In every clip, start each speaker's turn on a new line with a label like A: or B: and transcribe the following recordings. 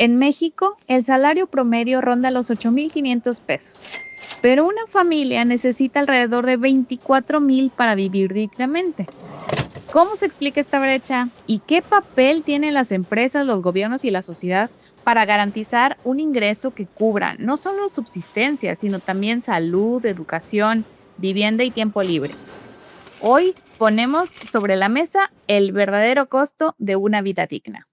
A: En México, el salario promedio ronda los 8,500 pesos, pero una familia necesita alrededor de 24,000 para vivir dignamente. ¿Cómo se explica esta brecha y qué papel tienen las empresas, los gobiernos y la sociedad para garantizar un ingreso que cubra no solo subsistencia, sino también salud, educación, vivienda y tiempo libre? Hoy ponemos sobre la mesa el verdadero costo de una vida digna.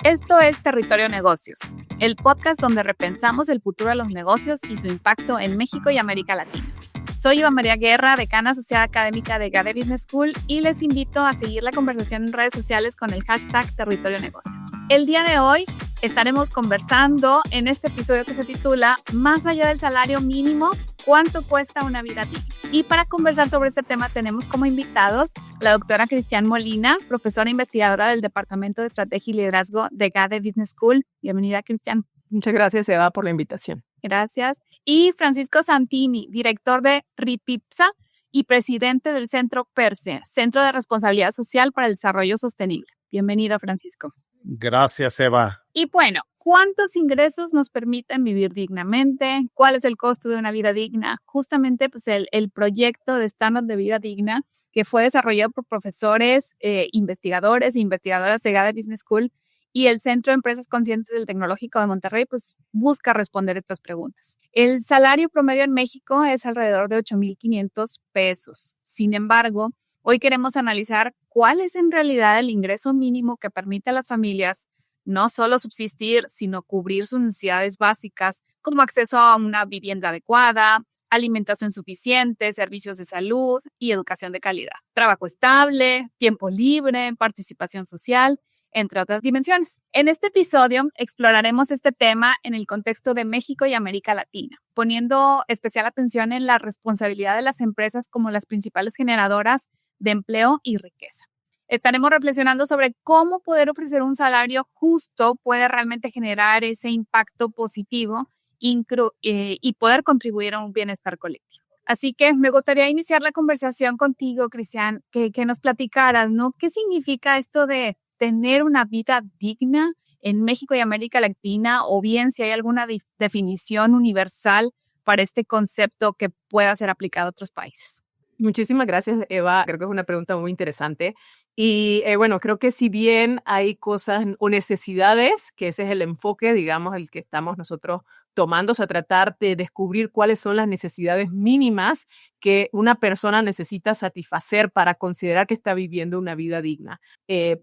A: Esto es Territorio Negocios, el podcast donde repensamos el futuro de los negocios y su impacto en México y América Latina. Soy Eva María Guerra, decana asociada académica de GADE Business School, y les invito a seguir la conversación en redes sociales con el hashtag Territorio Negocios. El día de hoy estaremos conversando en este episodio que se titula Más allá del salario mínimo, ¿cuánto cuesta una vida digna? Y para conversar sobre este tema tenemos como invitados la doctora Cristian Molina, profesora investigadora del Departamento de Estrategia y Liderazgo de GADE Business School. Bienvenida, Cristian.
B: Muchas gracias, Eva, por la invitación.
A: Gracias. Y Francisco Santini, director de RIPIPSA y presidente del Centro PERSE, Centro de Responsabilidad Social para el Desarrollo Sostenible. Bienvenido, Francisco.
C: Gracias, Eva.
A: Y bueno, ¿cuántos ingresos nos permiten vivir dignamente? ¿Cuál es el costo de una vida digna? Justamente, pues el proyecto de estándar de vida digna que fue desarrollado por profesores, investigadores e investigadoras de GADE Business School y el Centro de Empresas Conscientes del Tecnológico de Monterrey, pues busca responder estas preguntas. El salario promedio en México es alrededor de 8,500 pesos. Sin embargo, hoy queremos analizar cuál es en realidad el ingreso mínimo que permite a las familias no solo subsistir, sino cubrir sus necesidades básicas, como acceso a una vivienda adecuada, alimentación suficiente, servicios de salud y educación de calidad, trabajo estable, tiempo libre, participación social, entre otras dimensiones. En este episodio exploraremos este tema en el contexto de México y América Latina, poniendo especial atención en la responsabilidad de las empresas como las principales generadoras de empleo y riqueza. Estaremos reflexionando sobre cómo poder ofrecer un salario justo puede realmente generar ese impacto positivo y poder contribuir a un bienestar colectivo. Así que me gustaría iniciar la conversación contigo, Cristian, que nos platicaras, ¿no? ¿Qué significa esto de tener una vida digna en México y América Latina, o bien si hay alguna definición universal para este concepto que pueda ser aplicado a otros países?
B: Muchísimas gracias, Eva. Creo que es una pregunta muy interesante. Y bueno, creo que si bien hay cosas o necesidades, que ese es el enfoque, digamos, el que estamos nosotros tomando, o sea, tratar de descubrir cuáles son las necesidades mínimas que una persona necesita satisfacer para considerar que está viviendo una vida digna.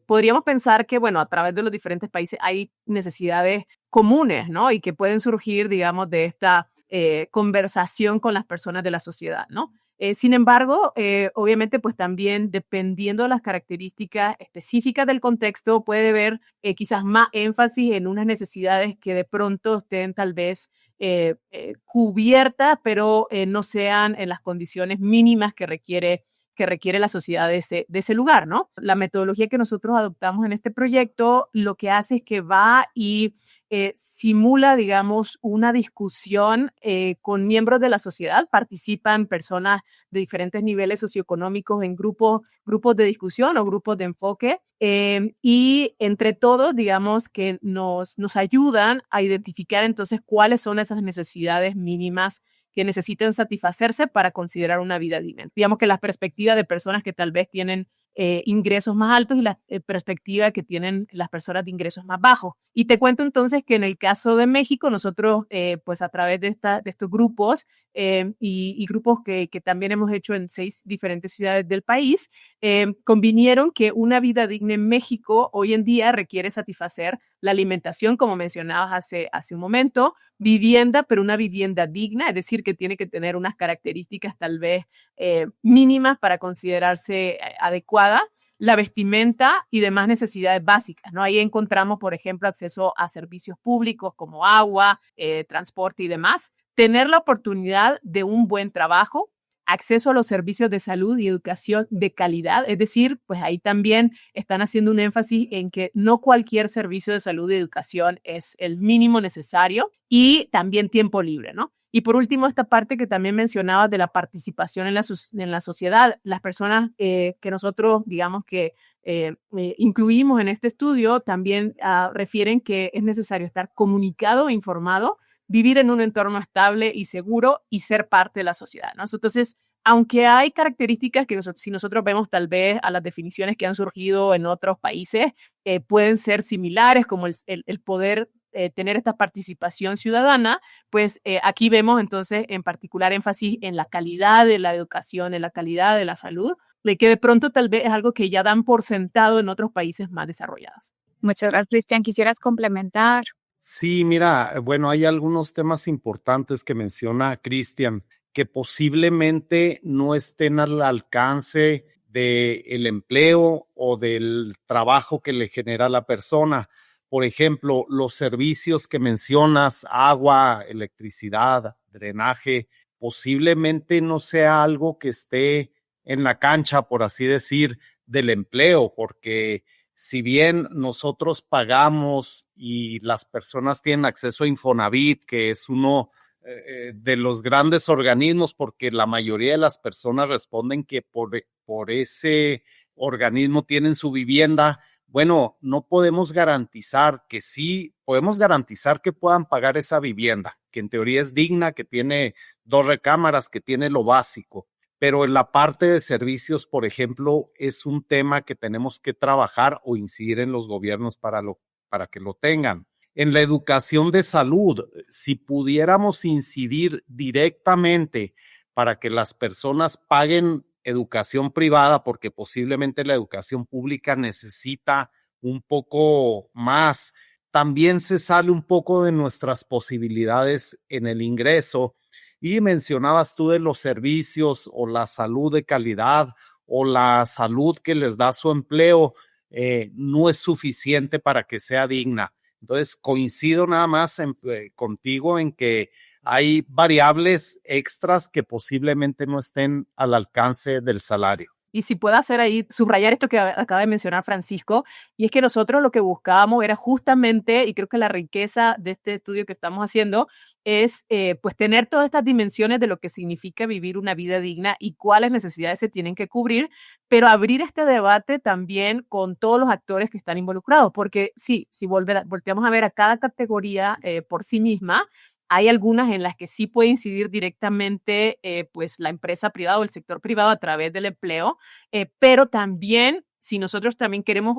B: Podríamos pensar que, bueno, a través de los diferentes países hay necesidades comunes, ¿no? Y que pueden surgir, digamos, de esta conversación con las personas de la sociedad, ¿no? Sin embargo, obviamente, pues también dependiendo de las características específicas del contexto, puede haber quizás más énfasis en unas necesidades que de pronto estén tal vez cubiertas, pero no sean en las condiciones mínimas que requiere la sociedad de ese lugar, ¿no? La metodología que nosotros adoptamos en este proyecto lo que hace es que va y simula, digamos, una discusión con miembros de la sociedad. Participan personas de diferentes niveles socioeconómicos en grupos de discusión o grupos de enfoque, y entre todos, digamos, que nos ayudan a identificar entonces cuáles son esas necesidades mínimas que necesiten satisfacerse para considerar una vida digna. Digamos que la perspectiva de personas que tal vez tienen ingresos más altos y la perspectiva que tienen las personas de ingresos más bajos. Y te cuento entonces que en el caso de México, nosotros pues a través de estos grupos y grupos que también hemos hecho en 6 diferentes ciudades del país, convinieron que una vida digna en México hoy en día requiere satisfacer la alimentación, como mencionabas hace un momento, vivienda, pero una vivienda digna, es decir, que tiene que tener unas características tal vez mínimas para considerarse adecuada, la vestimenta y demás necesidades básicas, ¿no? Ahí encontramos, por ejemplo, acceso a servicios públicos como agua, transporte y demás, tener la oportunidad de un buen trabajo, acceso a los servicios de salud y educación de calidad, es decir, pues ahí también están haciendo un énfasis en que no cualquier servicio de salud y educación es el mínimo necesario, y también tiempo libre, ¿no? Y por último, esta parte que también mencionabas de la participación en la sociedad. Las personas que nosotros, digamos que incluimos en este estudio, también refieren que es necesario estar comunicado e informado, vivir en un entorno estable y seguro y ser parte de la sociedad, ¿no? Entonces, aunque hay características que si nosotros vemos tal vez a las definiciones que han surgido en otros países, pueden ser similares, como el poder tener esta participación ciudadana, pues aquí vemos entonces en particular énfasis en la calidad de la educación, en la calidad de la salud, de que de pronto tal vez es algo que ya dan por sentado en otros países más desarrollados.
A: Muchas gracias, Cristian. ¿Quisieras complementar?
C: Sí, mira, bueno, hay algunos temas importantes que menciona Cristian que posiblemente no estén al alcance del empleo o del trabajo que le genera a la persona. Por ejemplo, los servicios que mencionas, agua, electricidad, drenaje, posiblemente no sea algo que esté en la cancha, por así decir, del empleo, porque si bien nosotros pagamos y las personas tienen acceso a Infonavit, que es uno de los grandes organismos, porque la mayoría de las personas responden que por ese organismo tienen su vivienda. Bueno, no podemos garantizar que sí, podemos garantizar que puedan pagar esa vivienda, que en teoría es digna, que tiene 2 recámaras, que tiene lo básico. Pero en la parte de servicios, por ejemplo, es un tema que tenemos que trabajar o incidir en los gobiernos para que lo tengan. En la educación de salud, si pudiéramos incidir directamente para que las personas paguen educación privada, porque posiblemente la educación pública necesita un poco más, también se sale un poco de nuestras posibilidades en el ingreso. Y mencionabas tú de los servicios o la salud de calidad o la salud que les da su empleo, no es suficiente para que sea digna. Entonces, coincido nada más contigo en que hay variables extras que posiblemente no estén al alcance del salario.
B: Y si puedo hacer ahí, subrayar esto que acaba de mencionar Francisco, y es que nosotros lo que buscábamos era justamente, y creo que la riqueza de este estudio que estamos haciendo es pues tener todas estas dimensiones de lo que significa vivir una vida digna y cuáles necesidades se tienen que cubrir, pero abrir este debate también con todos los actores que están involucrados, porque sí, si volteamos a ver a cada categoría por sí misma, hay algunas en las que sí puede incidir directamente pues la empresa privada o el sector privado a través del empleo, pero también si nosotros también queremos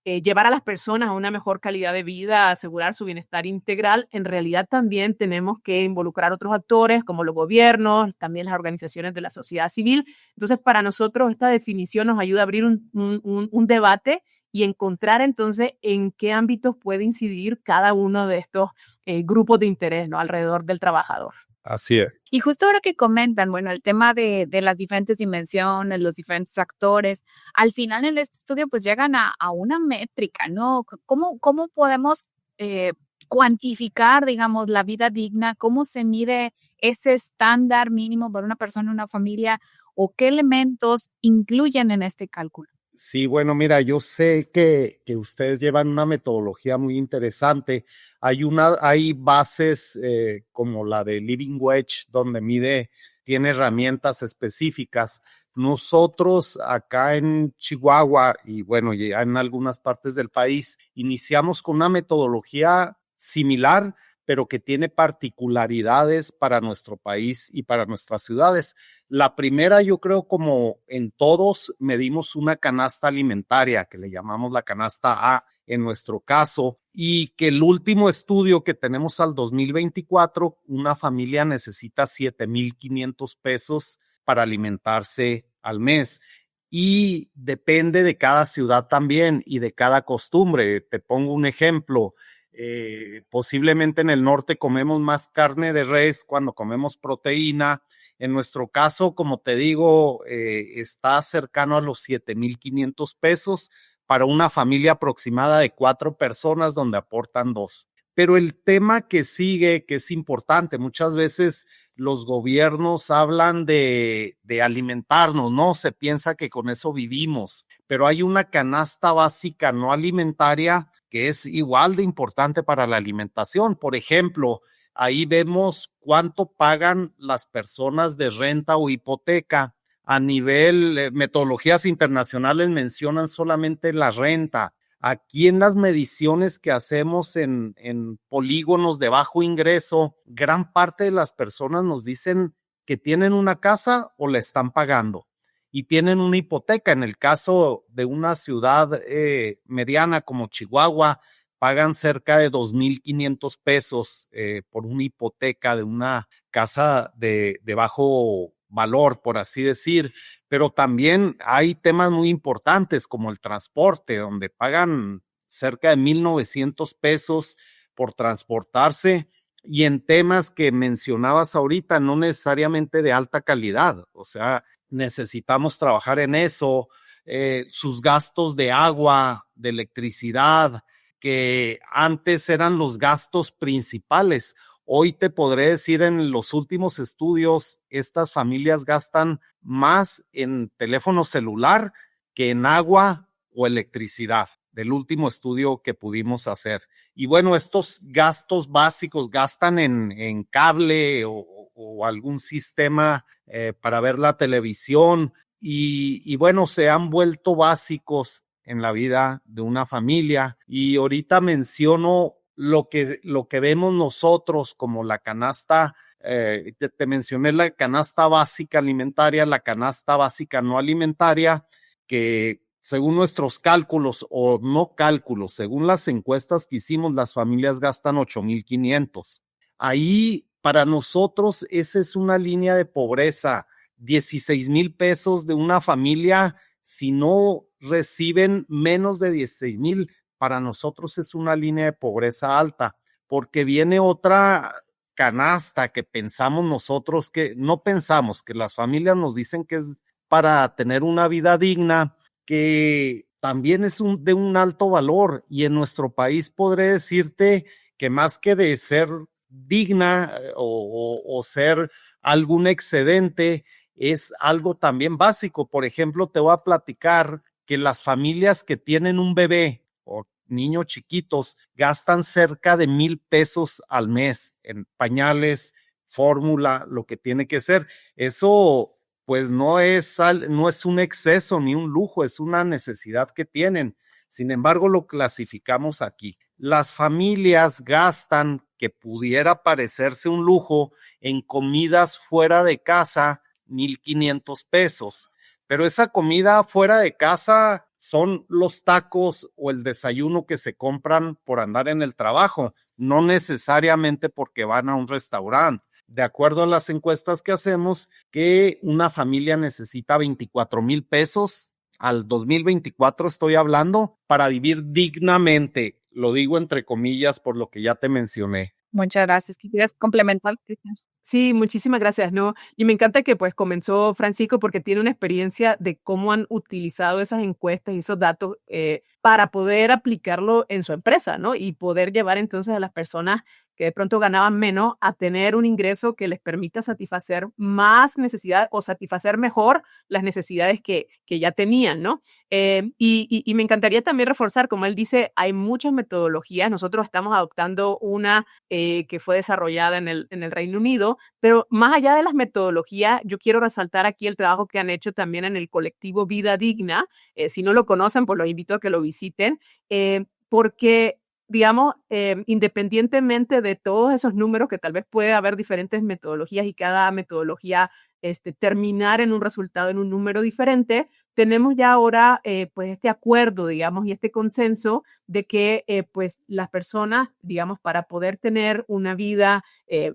B: llevar a las personas a una mejor calidad de vida, asegurar su bienestar integral, en realidad también tenemos que involucrar a otros actores como los gobiernos, también las organizaciones de la sociedad civil. Entonces, para nosotros esta definición nos ayuda a abrir un debate y encontrar entonces en qué ámbitos puede incidir cada uno de estos grupos de interés, ¿no?, alrededor del trabajador.
C: Así es.
A: Y justo ahora que comentan, bueno, el tema de las diferentes dimensiones, los diferentes actores, al final en este estudio pues llegan a una métrica, ¿no? ¿Cómo podemos cuantificar, digamos, la vida digna? ¿Cómo se mide ese estándar mínimo para una persona, una familia? ¿O qué elementos incluyen en este cálculo?
C: Sí, bueno, mira, yo sé que ustedes llevan una metodología muy interesante. Hay bases como la de Living Wage, donde tiene herramientas específicas. Nosotros acá en Chihuahua y bueno, ya en algunas partes del país, iniciamos con una metodología similar, pero que tiene particularidades para nuestro país y para nuestras ciudades. La primera, yo creo, como en todos, medimos una canasta alimentaria, que le llamamos la canasta A en nuestro caso, y que el último estudio que tenemos al 2024, una familia necesita 7,500 pesos para alimentarse al mes. Y depende de cada ciudad también y de cada costumbre. Te pongo un ejemplo. Posiblemente en el norte comemos más carne de res cuando comemos proteína. En nuestro caso, como te digo, está cercano a los 7,500 pesos para una familia aproximada de 4 personas donde aportan 2. Pero el tema que sigue, que es importante, muchas veces los gobiernos hablan de alimentarnos, ¿no? Se piensa que con eso vivimos, pero hay una canasta básica no alimentaria que es igual de importante para la alimentación. Por ejemplo, ahí vemos cuánto pagan las personas de renta o hipoteca. A nivel, metodologías internacionales mencionan solamente la renta. Aquí en las mediciones que hacemos en polígonos de bajo ingreso, gran parte de las personas nos dicen que tienen una casa o la están pagando y tienen una hipoteca. En el caso de una ciudad mediana como Chihuahua, pagan cerca de 2,500 pesos por una hipoteca de una casa de bajo valor, por así decir. Pero también hay temas muy importantes como el transporte, donde pagan cerca de 1,900 pesos por transportarse, y en temas que mencionabas ahorita, no necesariamente de alta calidad. O sea, necesitamos trabajar en eso. Sus gastos de agua, de electricidad, que antes eran los gastos principales. Hoy te podré decir, en los últimos estudios, estas familias gastan más en teléfono celular que en agua o electricidad, del último estudio que pudimos hacer. Y bueno, estos gastos básicos gastan en cable o algún sistema para ver la televisión, y bueno, se han vuelto básicos en la vida de una familia. Y ahorita menciono lo que vemos nosotros como la canasta, te mencioné la canasta básica alimentaria, la canasta básica no alimentaria, que según nuestros cálculos o no cálculos, según las encuestas que hicimos, las familias gastan 8,500. Ahí, para nosotros, esa es una línea de pobreza. 16,000 pesos de una familia, si no reciben menos de 16,000, para nosotros es una línea de pobreza alta, porque viene otra canasta que pensamos nosotros, que no pensamos, que las familias nos dicen que es para tener una vida digna, que también es de un alto valor. Y en nuestro país podré decirte que más que de ser digna o ser algún excedente, es algo también básico. Por ejemplo, te voy a platicar que las familias que tienen un bebé o niños chiquitos gastan cerca de 1,000 pesos al mes en pañales, fórmula, lo que tiene que ser. Eso pues no es un exceso ni un lujo, es una necesidad que tienen. Sin embargo, lo clasificamos aquí. Las familias gastan, que pudiera parecerse un lujo, en comidas fuera de casa, 1,500 pesos. Pero esa comida fuera de casa son los tacos o el desayuno que se compran por andar en el trabajo, no necesariamente porque van a un restaurante. De acuerdo a las encuestas que hacemos, que una familia necesita 24,000 pesos al 2024, estoy hablando, para vivir dignamente. Lo digo entre comillas por lo que ya te mencioné.
A: Muchas gracias. ¿Quieres complementar, Cristian?
B: Sí, muchísimas gracias, ¿no? Y me encanta que pues comenzó Francisco porque tiene una experiencia de cómo han utilizado esas encuestas y esos datos para poder aplicarlo en su empresa, ¿no? Y poder llevar entonces a las personas que de pronto ganaban menos a tener un ingreso que les permita satisfacer más necesidades o satisfacer mejor las necesidades que ya tenían, ¿no? Y me encantaría también reforzar, como él dice, hay muchas metodologías. Nosotros estamos adoptando una que fue desarrollada en el Reino Unido, pero más allá de las metodologías, yo quiero resaltar aquí el trabajo que han hecho también en el colectivo Vida Digna. Si no lo conocen, pues los invito a que lo visiten, porque digamos, independientemente de todos esos números, que tal vez puede haber diferentes metodologías y cada metodología terminar en un resultado, en un número diferente, tenemos ya ahora pues este acuerdo, digamos, y este consenso de que pues las personas, digamos, para poder tener una vida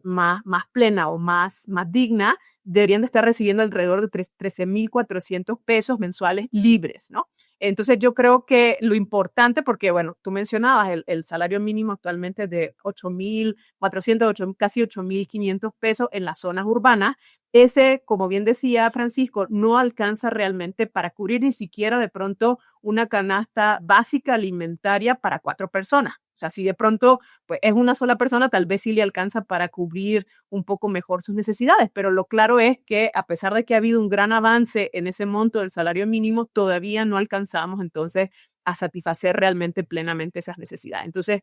B: más plena o más digna, deberían de estar recibiendo alrededor de 13,400 pesos mensuales libres, ¿no? Entonces yo creo que lo importante, porque bueno, tú mencionabas el salario mínimo actualmente es de 8,400, casi 8,500 pesos en las zonas urbanas. Ese, como bien decía Francisco, no alcanza realmente para cubrir ni siquiera de pronto una canasta básica alimentaria para 4 personas. O sea, si de pronto pues, es una sola persona, tal vez sí le alcanza para cubrir un poco mejor sus necesidades, pero lo claro es que a pesar de que ha habido un gran avance en ese monto del salario mínimo, todavía no alcanzamos entonces a satisfacer realmente plenamente esas necesidades. Entonces,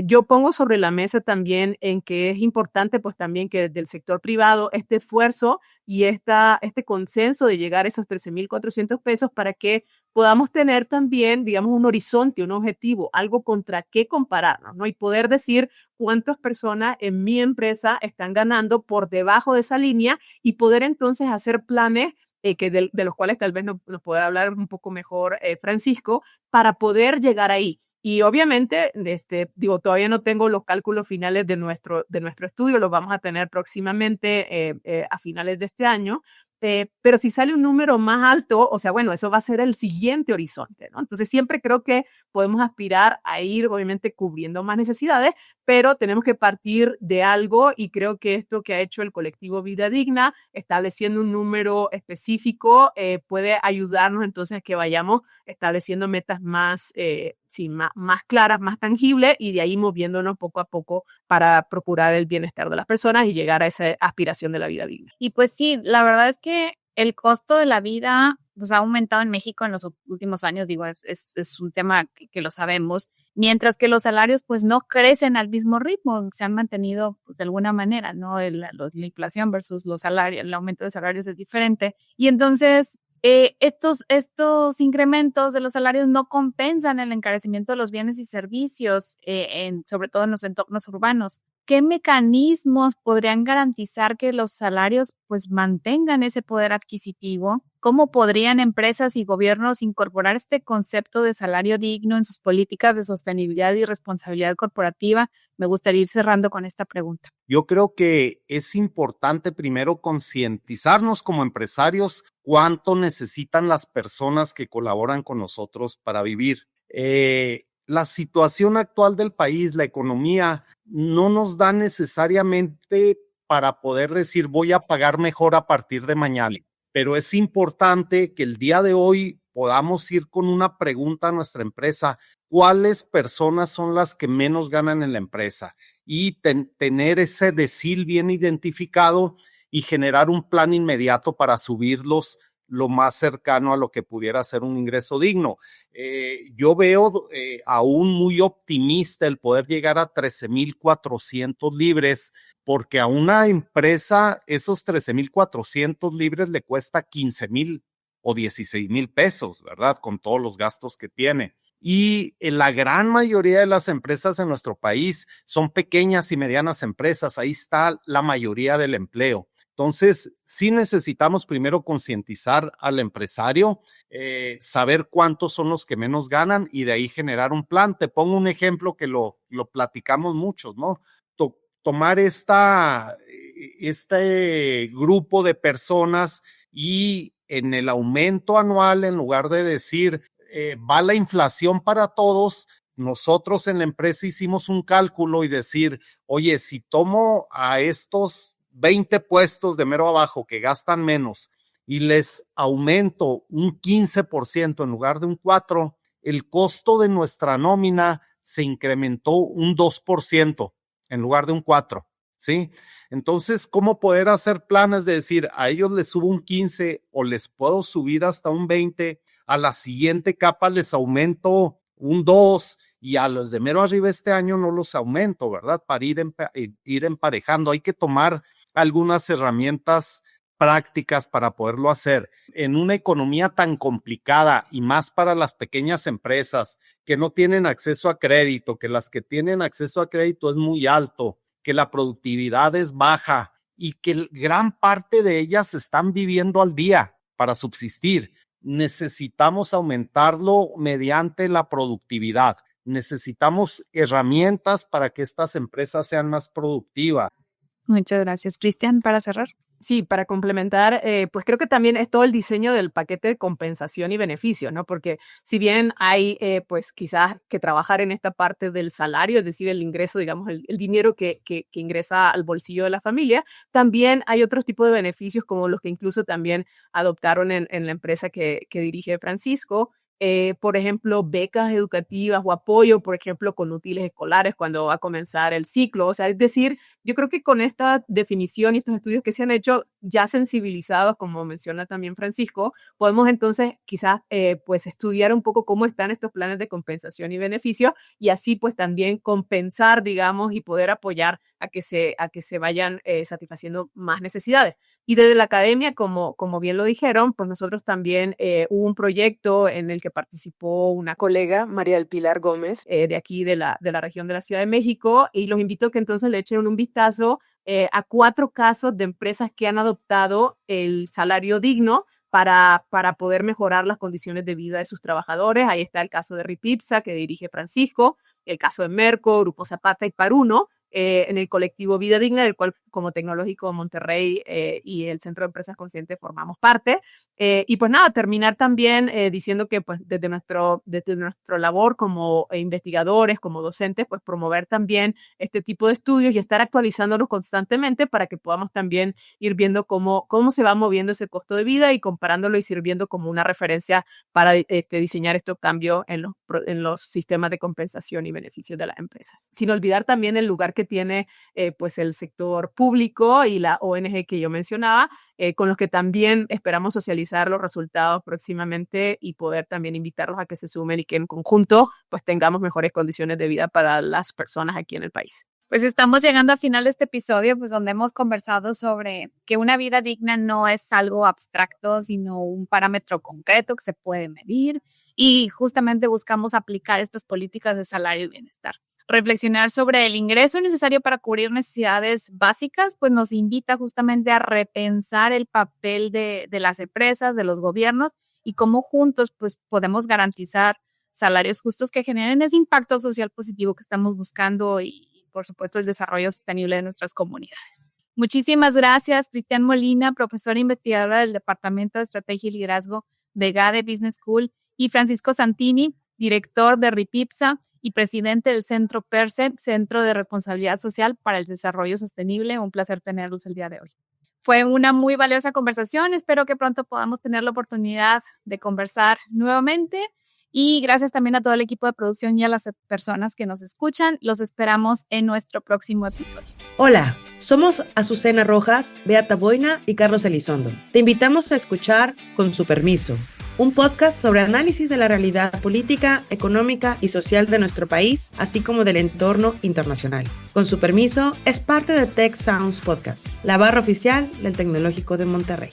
B: yo pongo sobre la mesa también en que es importante pues también que desde el sector privado este esfuerzo y este consenso de llegar a esos 13,400 pesos para que podamos tener también, digamos, un horizonte, un objetivo, algo contra qué compararnos, ¿no? Y poder decir cuántas personas en mi empresa están ganando por debajo de esa línea y poder entonces hacer planes de los cuales tal vez nos pueda hablar un poco mejor Francisco, para poder llegar ahí. Y obviamente, todavía no tengo los cálculos finales de nuestro estudio, los vamos a tener próximamente a finales de este año, pero si sale un número más alto, o sea, bueno, eso va a ser el siguiente horizonte, ¿no? Entonces siempre creo que podemos aspirar a ir, obviamente, cubriendo más necesidades, pero tenemos que partir de algo y creo que esto que ha hecho el colectivo Vida Digna, estableciendo un número específico, puede ayudarnos entonces a que vayamos estableciendo metas más claras, más tangibles y de ahí moviéndonos poco a poco para procurar el bienestar de las personas y llegar a esa aspiración de la vida digna.
A: Y pues sí, la verdad es que el costo de la vida pues, ha aumentado en México en los últimos años, digo, es un tema que lo sabemos, mientras que los salarios pues no crecen al mismo ritmo, se han mantenido pues, de alguna manera, ¿no? La inflación versus los salarios, el aumento de salarios es diferente. Y entonces estos incrementos de los salarios no compensan el encarecimiento de los bienes y servicios, sobre todo en los entornos urbanos. ¿Qué mecanismos podrían garantizar que los salarios pues mantengan ese poder adquisitivo? ¿Cómo podrían empresas y gobiernos incorporar este concepto de salario digno en sus políticas de sostenibilidad y responsabilidad corporativa? Me gustaría ir cerrando con esta pregunta.
C: Yo creo que es importante primero concientizarnos como empresarios cuánto necesitan las personas que colaboran con nosotros para vivir. La situación actual del país, la economía, no nos da necesariamente para poder decir voy a pagar mejor a partir de mañana, pero es importante que el día de hoy podamos ir con una pregunta a nuestra empresa: ¿cuáles personas son las que menos ganan en la empresa? Y tener ese decil bien identificado y generar un plan inmediato para subirlos lo más cercano a lo que pudiera ser un ingreso digno. Yo veo aún muy optimista el poder llegar a 13,400 libres, porque a una empresa esos 13,400 libres le cuesta 15,000 o 16,000 pesos, ¿verdad? Con todos los gastos que tiene. Y la gran mayoría de las empresas en nuestro país son pequeñas y medianas empresas. Ahí está la mayoría del empleo. Entonces, sí necesitamos primero concientizar al empresario, saber cuántos son los que menos ganan y de ahí generar un plan. Te pongo un ejemplo que lo platicamos mucho, ¿no? Tomar este grupo de personas y en el aumento anual, en lugar de decir va la inflación para todos, nosotros en la empresa hicimos un cálculo y decir, oye, si tomo a estos 20 puestos de mero abajo que gastan menos y les aumento un 15% en lugar de un 4%, el costo de nuestra nómina se incrementó un 2% en lugar de un 4%, ¿sí? Entonces, ¿cómo poder hacer planes de decir a ellos les subo un 15 o les puedo subir hasta un 20%, a la siguiente capa les aumento un 2% y a los de mero arriba este año no los aumento, ¿verdad? Para ir emparejando. Hay que tomar algunas herramientas prácticas para poderlo hacer. En una economía tan complicada y más para las pequeñas empresas que no tienen acceso a crédito, que las que tienen acceso a crédito es muy alto, que la productividad es baja y que gran parte de ellas están viviendo al día para subsistir. Necesitamos aumentarlo mediante la productividad. Necesitamos herramientas para que estas empresas sean más productivas.
A: Muchas gracias. Cristian, para cerrar.
B: Sí, para complementar, pues creo que también es todo el diseño del paquete de compensación y beneficios, ¿no? Porque si bien hay, pues quizás que trabajar en esta parte del salario, es decir, el ingreso, digamos, el dinero que ingresa al bolsillo de la familia, también hay otros tipos de beneficios como los que incluso también adoptaron en la empresa que dirige Francisco, por ejemplo, becas educativas o apoyo, por ejemplo, con útiles escolares cuando va a comenzar el ciclo. O sea, es decir, yo creo que con esta definición y estos estudios que se han hecho ya sensibilizados, como menciona también Francisco, podemos entonces quizás pues estudiar un poco cómo están estos planes de compensación y beneficio y así pues también compensar, digamos, y poder apoyar a que se vayan satisfaciendo más necesidades. Y desde la academia, como bien lo dijeron, pues nosotros también hubo un proyecto en el que participó una colega, María del Pilar Gómez, de aquí de la región de la Ciudad de México, y los invito a que entonces le echen un vistazo a 4 casos de empresas que han adoptado el salario digno para poder mejorar las condiciones de vida de sus trabajadores. Ahí está el caso de Ripipsa, que dirige Francisco, el caso de Merco, Grupo Zapata y Paruno, en el colectivo Vida Digna, del cual como Tecnológico Monterrey y el Centro de Empresas Conscientes formamos parte. Y pues nada, terminar también diciendo que pues desde nuestro labor como investigadores, como docentes, pues promover también este tipo de estudios y estar actualizándolos constantemente para que podamos también ir viendo cómo se va moviendo ese costo de vida y comparándolo y sirviendo como una referencia para diseñar estos cambios en los sistemas de compensación y beneficios de las empresas. Sin olvidar también el lugar que tiene pues el sector público y la ONG que yo mencionaba, con los que también esperamos socializar los resultados próximamente y poder también invitarlos a que se sumen y que en conjunto pues tengamos mejores condiciones de vida para las personas aquí en el país.
A: Pues estamos llegando al final de este episodio, pues donde hemos conversado sobre que una vida digna no es algo abstracto, sino un parámetro concreto que se puede medir y justamente buscamos aplicar estas políticas de salario y bienestar. Reflexionar sobre el ingreso necesario para cubrir necesidades básicas, pues nos invita justamente a repensar el papel de las empresas, de los gobiernos y cómo juntos pues podemos garantizar salarios justos que generen ese impacto social positivo que estamos buscando y por supuesto el desarrollo sostenible de nuestras comunidades. Muchísimas gracias, Cristian Molina, profesora investigadora del Departamento de Estrategia y Liderazgo de GADE Business School, y Francisco Santini, director de Ripipsa y presidente del Centro PERSE, Centro de Responsabilidad Social para el Desarrollo Sostenible. Un placer tenerlos el día de hoy. Fue una muy valiosa conversación. Espero que pronto podamos tener la oportunidad de conversar nuevamente. Y gracias también a todo el equipo de producción y a las personas que nos escuchan. Los esperamos en nuestro próximo episodio.
D: Hola, somos Azucena Rojas, Beata Boina y Carlos Elizondo. Te invitamos a escuchar Con su permiso, un podcast sobre análisis de la realidad política, económica y social de nuestro país, así como del entorno internacional. Con su permiso es parte de Tech Sounds Podcasts, la barra oficial del Tecnológico de Monterrey.